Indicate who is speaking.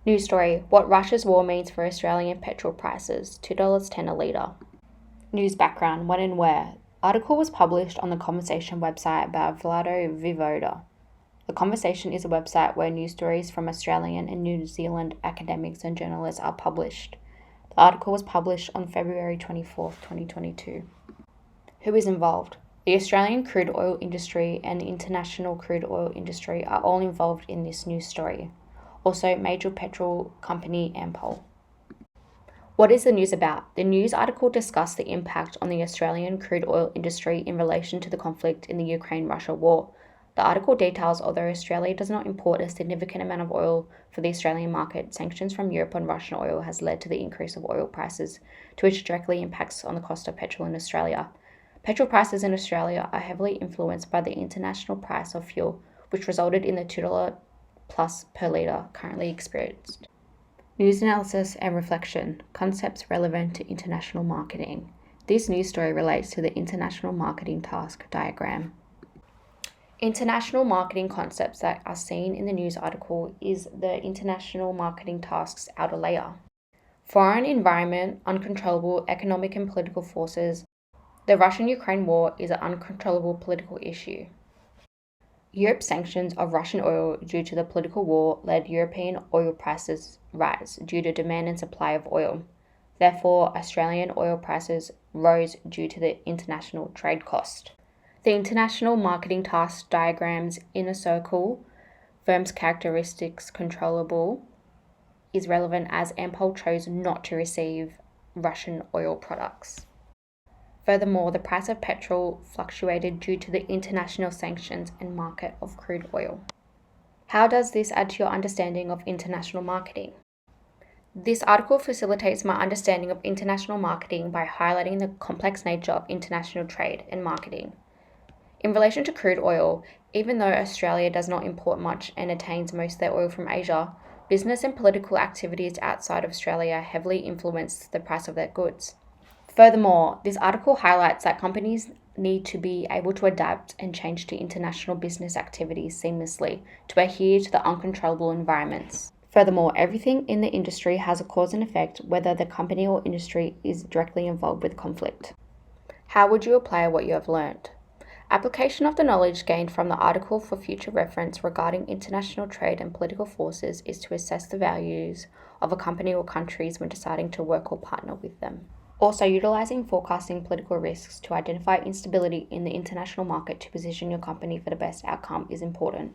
Speaker 1: News story: What Russia's war means for Australian petrol prices, $2.10 a litre. News background: When and where. Article was published on the Conversation website by Vlado Vivoda. The Conversation is a website where news stories from Australian and New Zealand academics and journalists are published. The article was published on February 24, 2022. Who is involved? The Australian crude oil industry and the international crude oil industry are all involved in this news story. Also, major petrol company Ampol. What is the news about? The news article discussed the impact on the Australian crude oil industry in relation to the conflict in the Ukraine-Russia war. The article details although Australia does not import a significant amount of oil for the Australian market, sanctions from Europe on Russian oil has led to the increase of oil prices, to which directly impacts on the cost of petrol in Australia. Petrol prices in Australia are heavily influenced by the international price of fuel, which resulted in the $2 plus per litre currently experienced. News analysis and reflection: concepts relevant to international marketing. This news story relates to the international marketing task diagram. International marketing concepts that are seen in the news article is the international marketing tasks outer layer. Foreign environment, uncontrollable economic and political forces. The Russian-Ukraine war is an uncontrollable political issue. Europe's sanctions of Russian oil due to the political war led European oil prices rise due to demand and supply of oil. Therefore, Australian oil prices rose due to the international trade cost. The international marketing task diagrams in a circle, firm's characteristics controllable, is relevant as Ampol chose not to receive Russian oil products. Furthermore, the price of petrol fluctuated due to the international sanctions and market of crude oil. How does this add to your understanding of international marketing? This article facilitates my understanding of international marketing by highlighting the complex nature of international trade and marketing. In relation to crude oil, even though Australia does not import much and attains most of their oil from Asia, business and political activities outside of Australia heavily influence the price of their goods. Furthermore, this article highlights that companies need to be able to adapt and change to international business activities seamlessly to adhere to the uncontrollable environments. Furthermore, everything in the industry has a cause and effect, whether the company or industry is directly involved with conflict. How would you apply what you have learned? Application of the knowledge gained from the article for future reference regarding international trade and political forces is to assess the values of a company or countries when deciding to work or partner with them. Also, utilizing forecasting political risks to identify instability in the international market to position your company for the best outcome is important.